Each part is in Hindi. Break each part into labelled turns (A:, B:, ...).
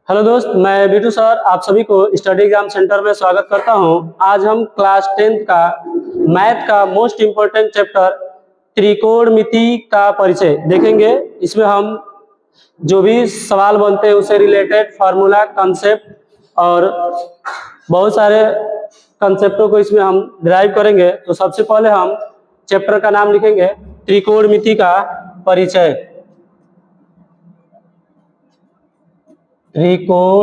A: हेलो दोस्त, मैं बीटू सर आप सभी को स्टडी एग्जाम सेंटर में स्वागत करता हूं। आज हम क्लास 10th का मैथ का मोस्ट इम्पोर्टेंट चैप्टर त्रिकोणमिति का परिचय देखेंगे। इसमें हम जो भी सवाल बनते हैं उससे रिलेटेड फार्मूला, कंसेप्ट और बहुत सारे कंसेप्टों को इसमें हम डिराइव करेंगे। तो सबसे पहले हम चैप्टर का नाम लिखेंगे त्रिकोणमिति का परिचय। त्रिकोणमितीय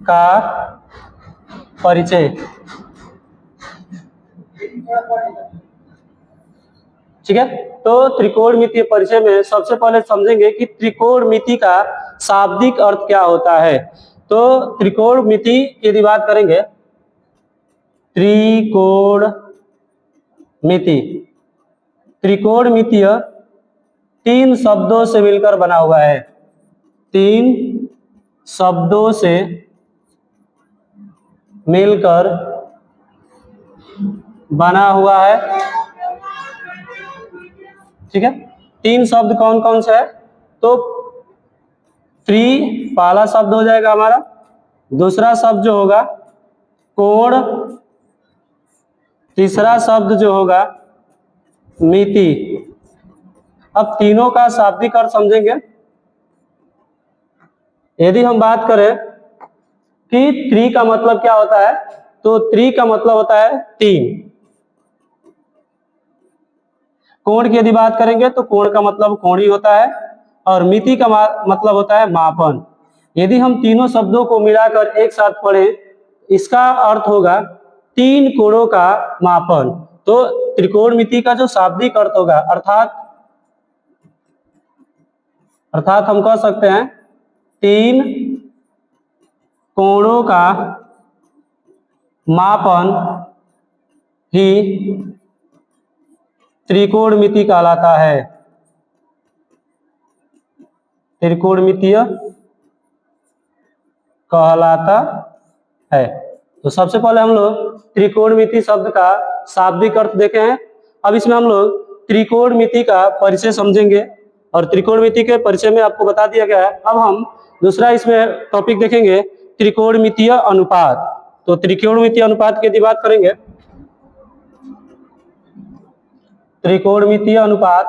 A: का परिचय। ठीक है, तो त्रिकोणमितीय परिचय में सबसे पहले समझेंगे कि त्रिकोणमिति का शाब्दिक अर्थ क्या होता है। तो त्रिकोणमिति की यदि बात करेंगे, त्रिकोणमितीय तीन शब्दों से मिलकर बना हुआ है। तीन शब्दों से मिलकर बना हुआ है। ठीक है, तीन शब्द कौन कौन से है? तो फ्री पहला शब्द हो जाएगा हमारा, दूसरा शब्द जो होगा कोण, तीसरा शब्द जो होगा मिति। अब तीनों का शाब्दिक अर्थ समझेंगे। यदि हम बात करें कि त्रि का मतलब क्या होता है, तो त्रि का मतलब होता है तीन। कोण की यदि बात करेंगे तो कोण का मतलब कोणी होता है, और मिति का मतलब होता है मापन। यदि हम तीनों शब्दों को मिलाकर एक साथ पढ़ें, इसका अर्थ होगा तीन कोणों का मापन। तो त्रिकोणमिति का जो शाब्दिक अर्थ होगा, अर्थात हम कह सकते हैं तीन कोणों का मापन ही त्रिकोणमिति कहलाता है। त्रिकोणमितीय कहलाता है। तो सबसे पहले हम लोग त्रिकोणमिति शब्द का शाब्दिक अर्थ देखे हैं। अब इसमें हम लोग त्रिकोणमिति का परिचय समझेंगे, और त्रिकोणमिति के परिचय में आपको बता दिया गया है। अब हम दूसरा इसमें टॉपिक देखेंगे त्रिकोणमितीय अनुपात। तो त्रिकोणमितीय अनुपात की यदि बात करेंगे, त्रिकोणमितीय अनुपात,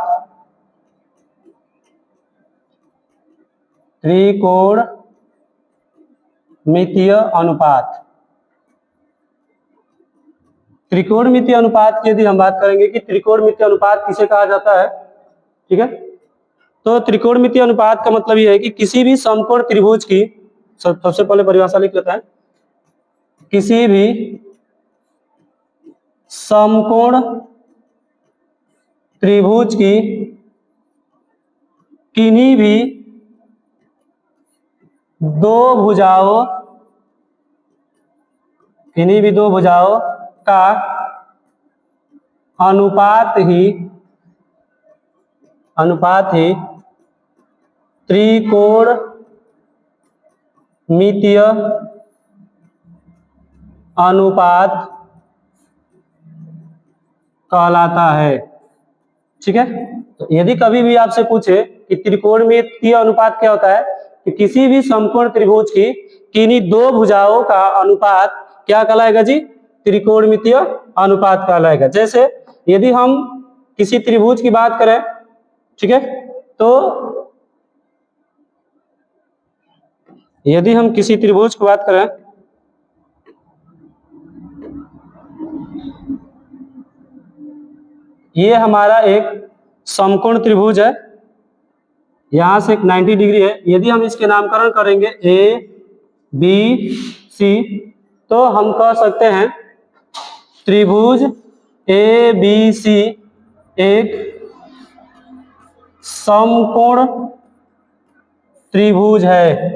A: त्रिकोणमितीय अनुपात, त्रिकोणमितीय अनुपात की यदि हम बात करेंगे कि त्रिकोणमितीय अनुपात किसे कहा जाता है। ठीक है, तो त्रिकोणमितीय अनुपात का मतलब यह है कि किसी भी समकोण त्रिभुज की, सबसे पहले परिभाषा लिख लेता है, किसी भी समकोण त्रिभुज की किन्हीं भी दो भुजाओं का अनुपात ही त्रिकोणमितीय अनुपात कहलाता है। ठीक है, तो यदि कभी भी आपसे पूछे कि त्रिकोणमितीय अनुपात क्या होता है, कि किसी भी समकोण त्रिभुज की किन्हीं दो भुजाओं का अनुपात क्या कहलाएगा जी? त्रिकोणमितीय अनुपात कहलाएगा। जैसे यदि हम किसी त्रिभुज की बात करें, ठीक है, तो यदि हम किसी त्रिभुज की बात करें, ये हमारा एक समकोण त्रिभुज है, यहां से एक 90 डिग्री है। यदि हम इसके नामकरण करेंगे ए बी सी, तो हम कह सकते हैं त्रिभुज ए बी सी एक समकोण त्रिभुज है।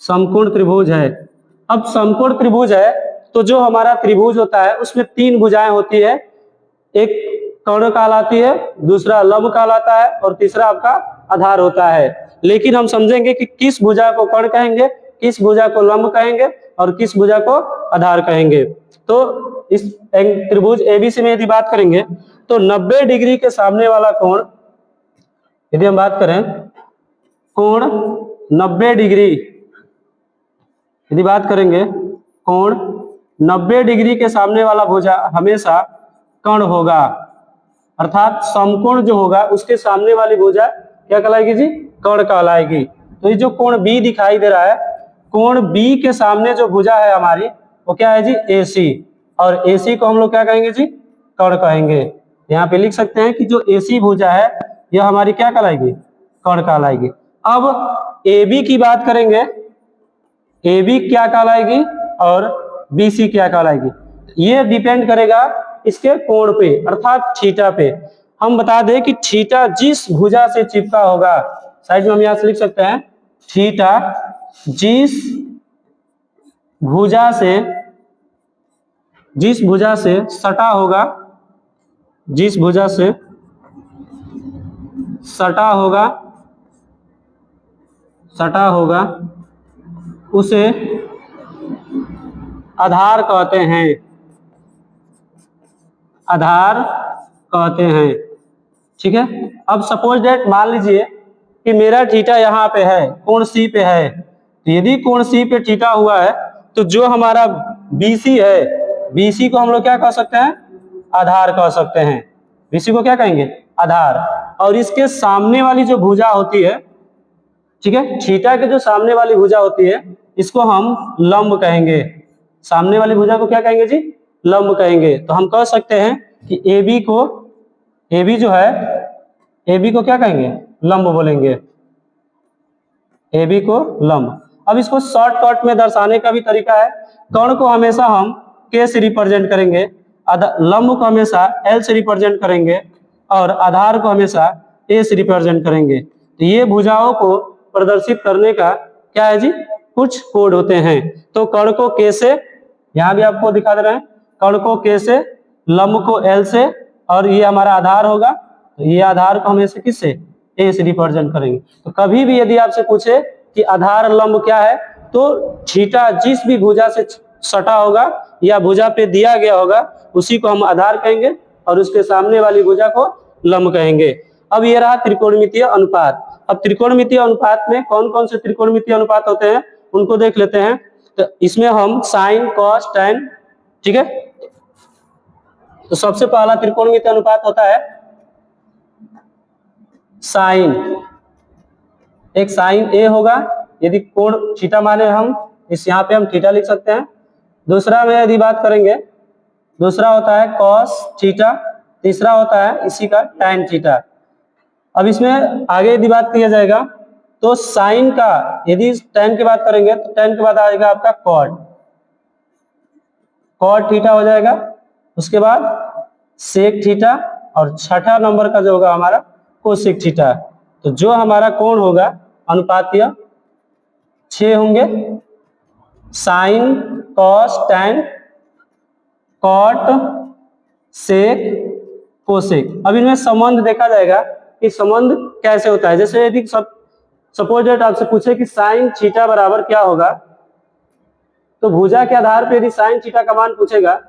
A: समकोण त्रिभुज है। अब समकोण त्रिभुज है तो जो हमारा त्रिभुज होता है उसमें तीन भुजाएं होती है। एक कर्ण कहलाती है, दूसरा लंब कहलाता है, और तीसरा आपका आधार होता है। लेकिन हम समझेंगे कि किस भुजा को कर्ण कहेंगे, किस भुजा को लंब कहेंगे, और किस भुजा को आधार कहेंगे। तो इस त्रिभुज एबीसी में यदि बात करेंगे तो 90 डिग्री के सामने वाला कोण यदि हम बात करें कोण 90 डिग्री, यदि बात करेंगे कोण 90 डिग्री के सामने वाला भुजा हमेशा कर्ण होगा, अर्थात समकोण जो होगा उसके सामने वाली भुजा क्या कहलाएगी जी? कर्ण कहलाएगी। तो ये जो कोण बी दिखाई दे रहा है, कोण बी के सामने जो भुजा है हमारी वो क्या है जी? AC, और AC को हम लोग क्या कहेंगे जी? कर्ण कहेंगे। यहाँ पे लिख सकते हैं कि जो AC भुजा है यह हमारी क्या कहलाएगी? कर्ण कहलाएगी। अब AB की बात करेंगे, AB क्या कहलाएगी और BC क्या कहलाएगी? ये डिपेंड करेगा इसके कोण पे, अर्थात थीटा पे। हम बता दें कि थीटा जिस भुजा से चिपका होगा, साइड में हम यहां से लिख सकते हैं, थीटा जिस भुजा से सटा होगा, जिस भुजा से सटा होगा उसे आधार कहते हैं, आधार कहते हैं। ठीक है। अब सपोज दैट मान लीजिए कि मेरा थीटा यहाँ पे है, कोण सी पे है, तो यदि कोण सी पे थीटा हुआ है तो जो हमारा BC है, BC को हम लोग क्या कह सकते हैं? आधार कह सकते हैं। BC को क्या कहेंगे? आधार। और इसके सामने वाली जो भुजा होती है, ठीक है, थीटा के जो सामने वाली भुजा होती है इसको हम लंब कहेंगे। सामने वाली भुजा को क्या कहेंगे जी? लंब कहेंगे। तो हम कह सकते हैं कि AB जो है, AB को क्या कहेंगे? लंब बोलेंगे, AB को लंब। अब इसको शॉर्टकट में दर्शाने का भी तरीका है। कर्ण को हमेशा हम K से रिप्रेजेंट करेंगे, लंब को हमेशा L से रिप्रेजेंट करेंगे और आधार को हमेशा A से रिप्रेजेंट करेंगे। तो ये भुजाओं को प्रदर्शित करने का क्या है जी? कुछ कोड होते हैं। तो कर्ण को K से, यहाँ भी आपको दिखा दे रहे हैं, कर्ण को K से, लंब को L से, और ये हमारा आधार होगा, तो ये आधार को हमेशा किससे? A से रिप्रेजेंट करेंगे। तो कभी भी यदि आपसे पूछे कि आधार लंब क्या है, तो थीटा जिस भी भुजा से सटा होगा या भुजा पे दिया गया होगा उसी को हम आधार कहेंगे और उसके सामने वाली भुजा को लंब कहेंगे। अब ये रहा त्रिकोणमितीय अनुपात। अब त्रिकोणमितीय अनुपात में कौन कौन से त्रिकोणमितीय अनुपात होते हैं उनको देख लेते हैं। तो इसमें हम साइन, कॉस, टैन, ठीक है। तो सबसे पहला त्रिकोणमितीय अनुपात होता है साइन। एक साइन A होगा, यदि कोण थीटा माने हम इस यहाँ पे हम थीटा लिख सकते हैं। दूसरा में यदि बात करेंगे, दूसरा होता है कॉस थीटा, तीसरा होता है इसी का टैन थीटा। अब इसमें आगे यदि बात किया जाएगा तो साइन का, यदि टैन की बात करेंगे तो टैन के बाद आएगा आपका कॉट थीटा हो जाएगा। उसके बाद सेक थीटा, और छठा नंबर का जो होगा हमारा कोसेक थीटा। तो जो हमारा कोण होगा अनुपातीय 6 होंगे, साइन, कॉस, टैन, कॉट, सेक, कोसेक। अब इनमें संबंध देखा जाएगा कि संबंध कैसे होता है। जैसे यदि सपोज दैट आपसे पूछे कि साइन थीटा बराबर क्या होगा, तो भुजा के आधार पर यदि साइन थीटा का मान पूछेगा,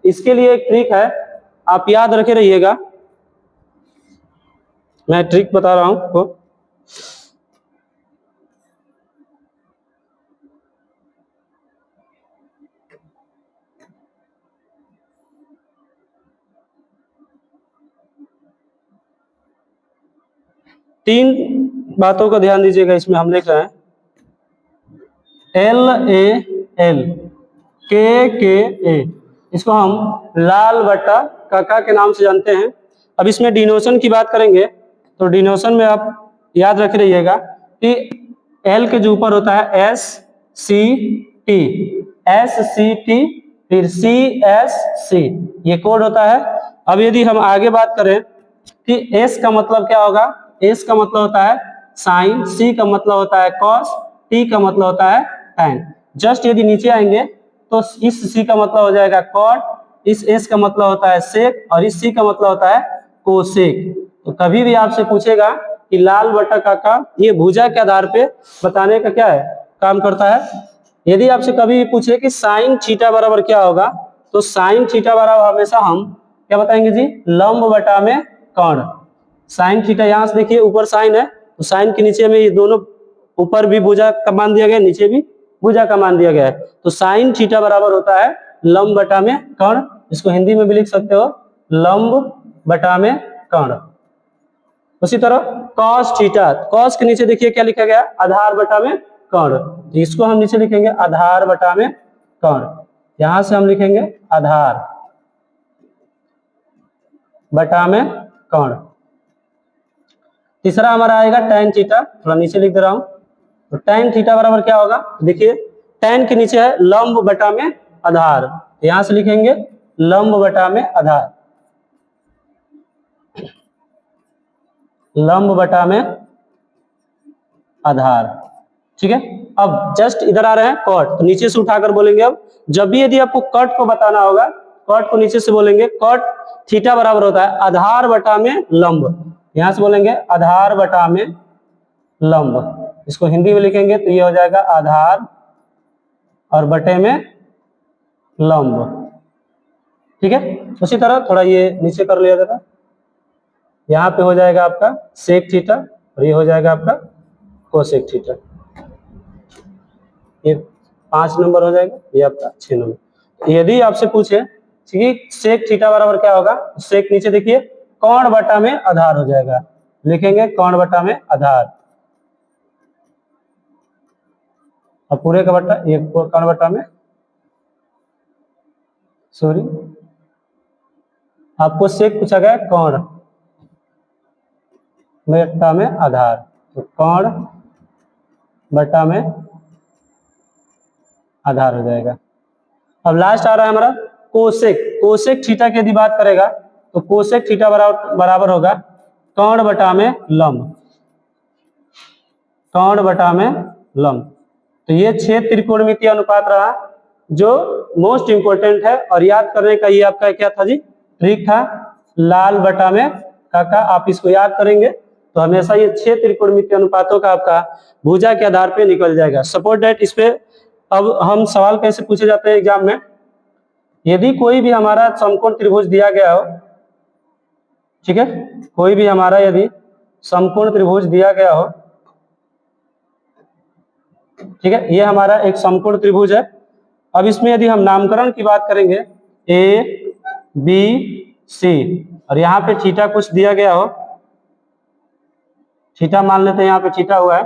A: इसके लिए एक ट्रिक है, आप याद रखे रहिएगा। मैं ट्रिक बता रहा हूं आपको। तीन बातों का ध्यान दीजिएगा, इसमें हम लिख रहे हैं LAL, KKA, इसको हम लाल बट्टा काका के नाम से जानते हैं। अब इसमें डिनोशन की बात करेंगे तो डिनोशन में आप याद रख रहिएगा कि L के जो ऊपर होता है SCT, फिर CSC, ये कोड होता है। अब यदि हम आगे बात करें कि S का मतलब क्या होगा, S का मतलब होता है साइन, C का मतलब होता है कॉस, T का मतलब होता है टैन। जस्ट यदि नीचे आएंगे तो इस C का मतलब हो जाएगा कॉट, इस S का मतलब होता है सेक, और इस C का मतलब होता है कोसेक। तो कभी भी आपसे पूछेगा कि लाल बटा काका, ये भुजा के आधार पे बताने का क्या है, काम करता है। यदि आपसे कभी पूछे कि साइन थीटा बराबर क्या होगा, तो साइन थीटा बराबर हमेशा हम क्या बताएंगे जी? लंब बटा में कर्ण। साइन थीटा, यहाँ से देखिए ऊपर साइन है तो साइन के नीचे में ये दोनों, ऊपर भी भुजा का मान दिया गया, नीचे भी भुजा का मान दिया गया है। तो साइन थीटा बराबर होता है लंब बटा में कर्ण। इसको हिंदी में भी लिख सकते हो लंब बटा में कर्ण। उसी तरह कॉस थीटा, कॉस के नीचे देखिए क्या लिखा गया, आधार बटा में कर्ण। इसको हम नीचे लिखेंगे आधार बटा में कर्ण। यहां से हम लिखेंगे आधार बटा में कर्ण। तीसरा हमारा आएगा tan थीटा, थोड़ा नीचे लिख दे रहा हूं। तो tan थीटा बराबर क्या होगा, देखिए tan के नीचे है लंब बटा में आधार, यहां से लिखेंगे लंब बटा में आधार, लंब बटा में आधार। ठीक है, अब जस्ट इधर आ रहे हैं कॉट, तो नीचे से उठाकर बोलेंगे। अब जब भी यदि आपको कट को बताना होगा, कट को नीचे से बोलेंगे कट थीटा बराबर होता है आधार बटा में लंब। यहां से बोलेंगे आधार बटा में लंब। इसको हिंदी में लिखेंगे तो ये हो जाएगा आधार और बटे में लंब। ठीक है, उसी तरह थोड़ा ये नीचे कर लिया जाएगा, यहाँ पे हो जाएगा आपका सेक थीटा और ये हो जाएगा आपका कोसेक थीटा। ये 5 नंबर हो जाएगा, ये आपका 6 नंबर। यदि आपसे पूछे कि सेक थीटा बराबर क्या होगा, सेक नीचे देखिए कोण बटा में आधार हो जाएगा, लिखेंगे कोण बटा में आधार और पूरे का बटा, ये कोण बटा में, सॉरी आपको सेक पूछा गया कोण बटा में आधार, तो कोण बटा में आधार हो जाएगा। अब लास्ट आ रहा है हमारा कोसेक। कोसेक थीटा की यदि बात करेगा तो कोसेक थीटा बराबर होगा कोण बटा में लंब, कोण बटा में लंब। तो ये 6 त्रिकोणमितीय अनुपात रहा जो मोस्ट इंपोर्टेंट है, और याद करने का ये आपका क्या था जी, ट्रिक था, लाल बटा में काका। आप इसको याद करेंगे तो हमेशा ये 6 त्रिकोणमितीय अनुपातों का आपका भुजा के आधार पे निकल जाएगा। सपोर्ट दैट इस पे अब हम सवाल कैसे पूछे जाते हैं एग्जाम में, यदि कोई भी हमारा समकोण त्रिभुज दिया गया हो, ठीक है, कोई भी हमारा यदि समकोण त्रिभुज दिया गया हो, ठीक है, ये हमारा एक समकोण त्रिभुज है। अब इसमें यदि हम नामकरण की बात करेंगे ए बी सी और यहाँ पे थीटा कुछ दिया गया हो, थीटा मान लेते हैं यहाँ पे थीटा हुआ है,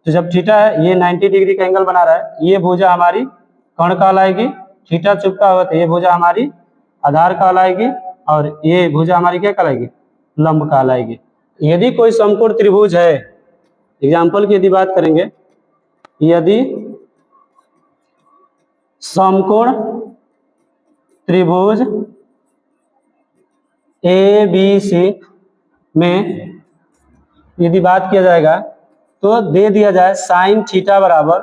A: तो जब थीटा है ये 90 डिग्री का एंगल बना रहा है, ये भुजा हमारी कर्ण कहलाएगी, थीटा चुपका हुआ तो ये भुजा हमारी आधार कहलाएगी और ये भुजा हमारी क्या कहलाएगी, लंब कहलाएगी। यदि कोई समकोण त्रिभुज है, एग्जाम्पल की यदि बात करेंगे, यदि समकोण त्रिभुज ए बी सी में यदि बात किया जाएगा तो दे दिया जाए साइन थीटा बराबर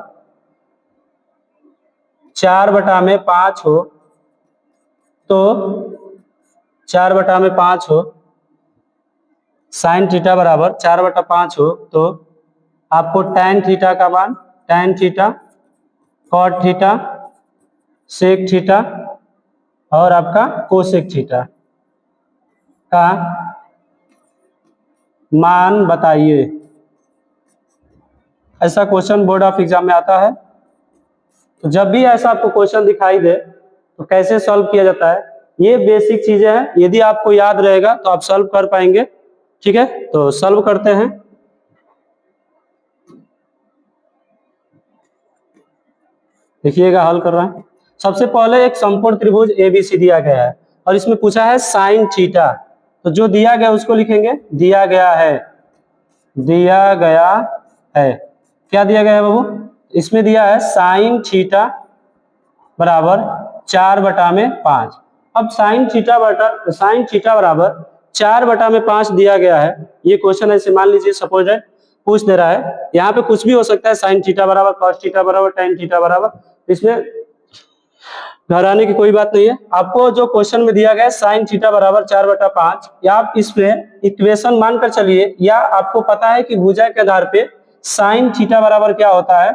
A: 4/5 हो, तो 4/5 हो, साइन थीटा बराबर 4/5 हो, तो आपको tan थीटा का मान, tan theta, cot theta, sec theta और आपका कोसेक थीटा का मान बताइए। ऐसा क्वेश्चन बोर्ड ऑफ एग्जाम में आता है। तो जब भी ऐसा आपको क्वेश्चन दिखाई दे तो कैसे सॉल्व किया जाता है, ये बेसिक चीजें हैं, यदि आपको याद रहेगा तो आप सॉल्व कर पाएंगे। ठीक है, तो सॉल्व करते हैं। देखिएगा हल कर रहा है। सबसे पहले एक समकोण त्रिभुज एबीसी दिया गया है और इसमें पूछा है साइन थीटा, तो जो दिया गया उसको लिखेंगे दिया गया है, दिया गया है, क्या दिया गया है बाबू, इसमें दिया है साइन थीटा बराबर 4/5। अब साइन थीटा बराबर 4/5 दिया गया है, ये क्वेश्चन ऐसे मान लीजिए सपोज है पूछ दे रहा है, यहाँ पे कुछ भी हो सकता है, साइन थीटा बराबर, कॉस थीटा बराबर, tan थीटा बराबर, इसमें घबराने की कोई बात नहीं है। आपको जो क्वेश्चन में दिया गया है साइन थीटा बराबर 4/5, या आप इसमें इक्वेशन मानकर चलिए, या आपको पता है कि भुजा के आधार पे साइन थीटा बराबर क्या होता है,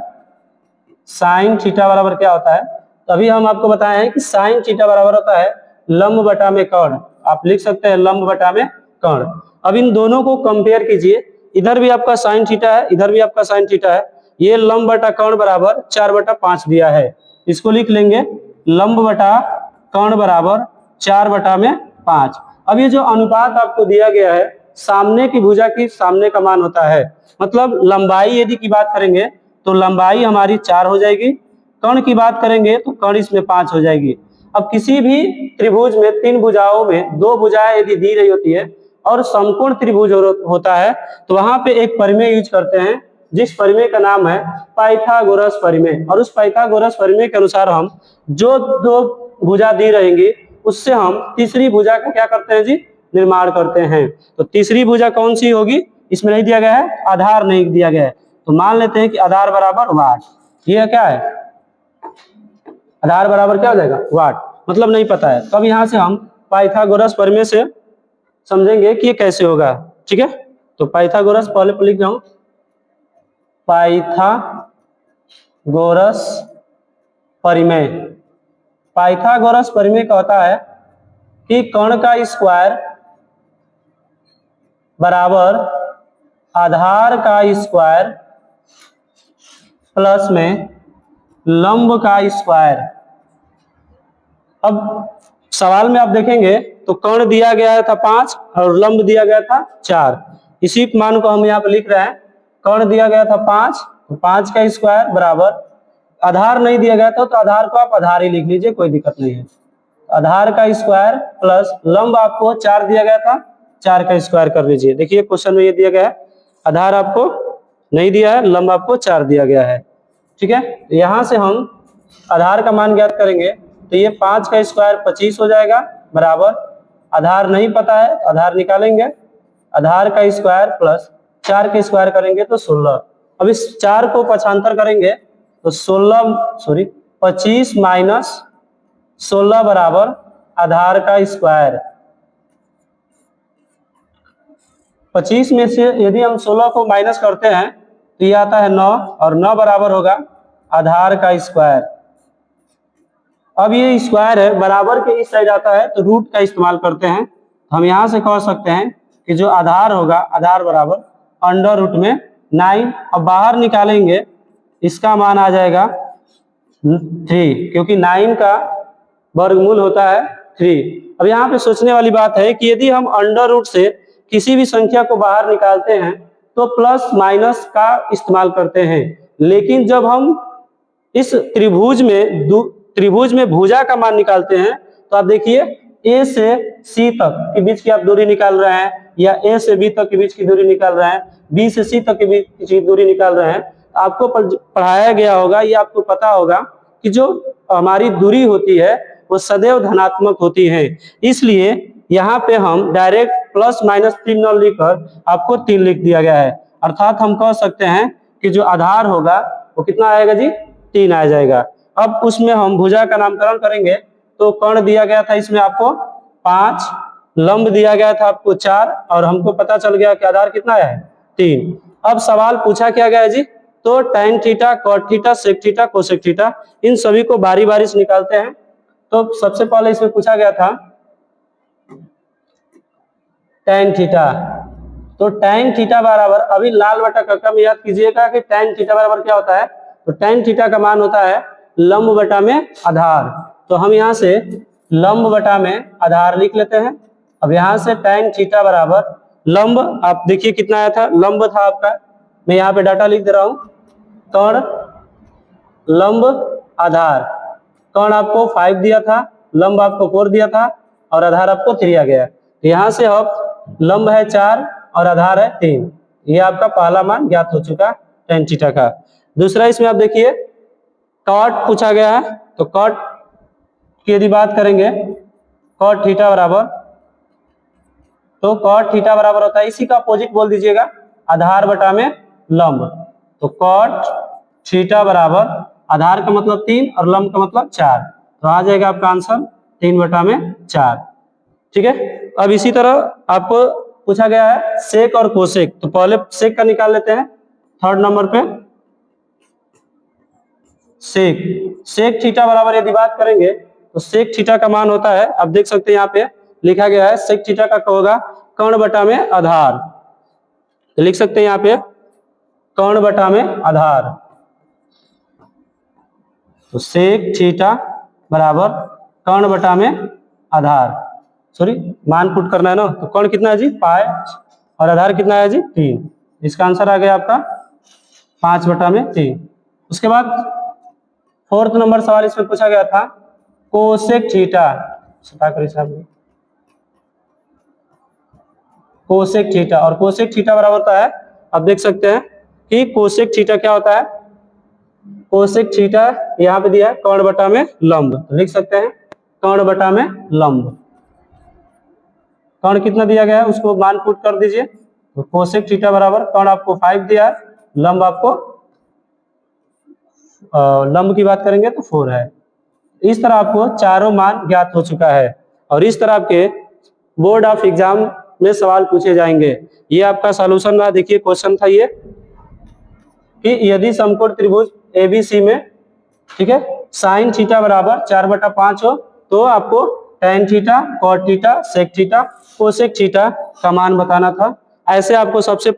A: साइन थीटा बराबर क्या होता है, तभी हम आपको बताए हैं कि साइन थीटा बराबर होता है लंब बटा में कर्ण। आप लिख सकते हैं लंब बटा में कर्ण। अब इन दोनों को कंपेयर कीजिए, इधर भी आपका साइन थीटा है, इधर भी आपका साइन थीटा है। ये लंब बटा कर्ण बराबर 4/5 दिया है, इसको लिख लेंगे लंब बटा कर्ण बराबर 4/5। अब ये जो अनुपात आपको दिया गया है, सामने की भुजा की सामने का मान होता है, मतलब लंबाई यदि की बात करेंगे तो लंबाई हमारी 4 हो जाएगी, कर्ण की बात करेंगे तो कर्ण इसमें 5 हो जाएगी। अब किसी भी त्रिभुज में 3 भुजाओं में 2 भुजाएं यदि दी रही होती है और समकोण त्रिभुज होता है, तो वहां पे एक परिमेय यूज करते हैं, जिस परिमेय का नाम है पाइथागोरस परिमेय। और उस पाइथागोरस परिमेय के अनुसार हम जो 2 भुजा दी रहेंगी उससे हम तीसरी भुजा का क्या करते हैं जी, निर्माण करते हैं। तो तीसरी भुजा कौन सी होगी, इसमें नहीं दिया गया है, आधार नहीं दिया गया है, तो मान लेते हैं कि आधार बराबर वाट। ये क्या है, आधार बराबर क्या हो जाएगा, वाट, मतलब नहीं पता है। तो अब यहाँ से हम पाइथागोरस प्रमेय से समझेंगे कि ये कैसे होगा। ठीक है, तो पाइथागोरस पहले लिख रहा हूं, पाइथागोरस परिमेय। पाइथागोरस परिमेय का होता है कि कर्ण का स्क्वायर बराबर आधार का स्क्वायर प्लस में लंब का स्क्वायर। अब सवाल में आप देखेंगे तो कर्ण दिया गया था 5 और लंब दिया गया था 4, इसी मान को हम यहाँ पे लिख रहे हैं। कर्ण दिया गया था 5, तो 5 का स्क्वायर बराबर, आधार नहीं दिया गया था तो आधार को आप आधार ही लिख लीजिए, कोई दिक्कत नहीं है। आधार का स्क्वायर प्लस लंब आपको 4 दिया गया था, 4 का स्क्वायर कर लीजिए। देखिए क्वेश्चन में ये दिया गया है, आधार आपको नहीं दिया है, लंब आपको 4 दिया गया है। ठीक है, यहां से हम आधार का मान ज्ञात करेंगे, तो ये 5 का स्क्वायर 25 हो जाएगा बराबर, आधार नहीं पता है, आधार निकालेंगे, आधार का स्क्वायर प्लस 4 के स्क्वायर करेंगे तो 16। अब इस 4 को पक्षांतर करेंगे तो 25 माइनस 16 बराबर आधार का स्क्वायर। 25 में से यदि हम 16 को माइनस करते हैं तो ये आता है 9, और 9 बराबर होगा आधार का स्क्वायर। अब ये स्क्वायर है, बराबर के इस साइड आता है तो रूट का इस्तेमाल करते हैं। हम यहां से कह सकते हैं कि जो आधार होगा, आधार बराबर अंडर रूट में 9। अब बाहर निकालेंगे, इसका मान आ जाएगा 3, क्योंकि 9 का वर्गमूल होता है 3। अब यहाँ पे सोचने वाली बात है कि यदि हम अंडर रूट से किसी भी संख्या को बाहर निकालते हैं तो प्लस माइनस का इस्तेमाल करते हैं, लेकिन जब हम इस त्रिभुज में भुजा का मान निकालते हैं तो आप देखिए ए से सी तक के बीच की आप दूरी निकाल रहे हैं, या ए से बी तक के बीच की दूरी निकाल रहे हैं, बी से सी तक के बीच की दूरी निकाल रहे हैं। आपको पढ़ाया गया होगा, ये आपको पता होगा कि जो हमारी दूरी होती है वो सदैव धनात्मक होती है, इसलिए यहाँ पे हम डायरेक्ट प्लस माइनस 3 न लिखकर आपको 3 लिख दिया गया है। अर्थात हम कह सकते हैं कि जो आधार होगा वो कितना आएगा जी, 3 आ जाएगा। अब उसमें हम भुजा का नामकरण करेंगे, तो कर्ण दिया गया था इसमें आपको 5, लंब दिया गया था आपको 4, और हमको पता चल गया कि आधार कितना है 3। अब सवाल पूछा क्या गया है जी, तो tan theta, cot theta, sec theta, cosec theta, इन सभी को बारी बारी से निकालते हैं। तो सबसे पहले इसमें पूछा गया था tan थीटा, तो tan थीटा बराबर, अभी लाल बटा कक्का में याद कीजिएगा कि tan थीटा बराबर क्या होता है, तो tan थीटा का मान होता है लंब बटा में आधार। तो हम यहाँ से लंब बटा में आधार लिख लेते हैं। अब यहाँ से tan थीटा बराबर लंब, आप देखिए कितना आया था, लंब था आपका, मैं यहाँ पे डाटा लिख दे रहा हूँ, कर्ण लंब आधार। कर्ण आपको 5 दिया था, लंब आपको 4 दिया था, और आधार आपको 3 आ गया। यहाँ से अब लंब है 4 और आधार है 3, ये आपका पहला मान ज्ञात हो चुका tan थीटा का। दूसरा इसमें आप देखिए कॉट पूछा गया है, तो कॉट की यदि बात करेंगे, कॉट थीटा बराबर, तो कॉट थीटा बराबर होता है, इसी का अपोजिट बोल दीजिएगा, आधार बटा में लंब। तो कॉट थीटा बराबर आधार का मतलब 3 और लंब का मतलब 4, तो आ जाएगा आपका आंसर 3 बटा में 4। ठीक है, अब इसी तरह आपको पूछा गया है सेक और कोसेक, तो पहले सेक का निकाल लेते हैं। थर्ड नंबर पे सेक थीटा बराबर यदि बात करेंगे तो सेक थीटा का मान होता है, आप देख सकते हैं यहाँ पे लिखा गया है, सेक थीटा का होगा कर्ण बटा में आधार, तो लिख सकते हैं यहाँ पे कर्ण बटा में आधार। तो सेक थीटा बराबर कर्ण बटा में आधार, सॉरी मान पुट करना है ना, तो कर्ण कितना है जी 5 और आधार कितना है जी 3। इसका आंसर आ गया आपका 5 बटा में 3। उसके बाद 4th नंबर सवाल इसमें पूछा गया था कोसेक थीटा, कोसेक थीटा, और कोसेक थीटा बराबर होता है, आप देख सकते हैं कि कोसेक थीटा क्या होता है, कोसेक थीटा यहाँ पे दिया है कर्ण बटा में लंब, तो लिख सकते हैं कर्ण बटा में लंब। कर्ण कितना दिया गया है उसको मान पुट कर दीजिए, तो कोसेक थीटा बराबर कर्ण आपको 5 दिया है, लंब आपको लंब की बात करेंगे तो 4 है। इस तरह आपको चारों मान ज्ञात हो चुका है, और इस तरह आपके बोर्ड ऑफ एग्जाम में सवाल पूछे जाएंगे। ये आपका सॉल्यूशन रहा, देखिए क्वेश्चन था ये कि यदि समकोण त्रिभुज एबीसी में, ठीक है, साइन थीटा बराबर 4/5 हो तो आपको tan theta, cot theta, sec theta, cosec theta का मान बताना था। ऐसे आपको सबसे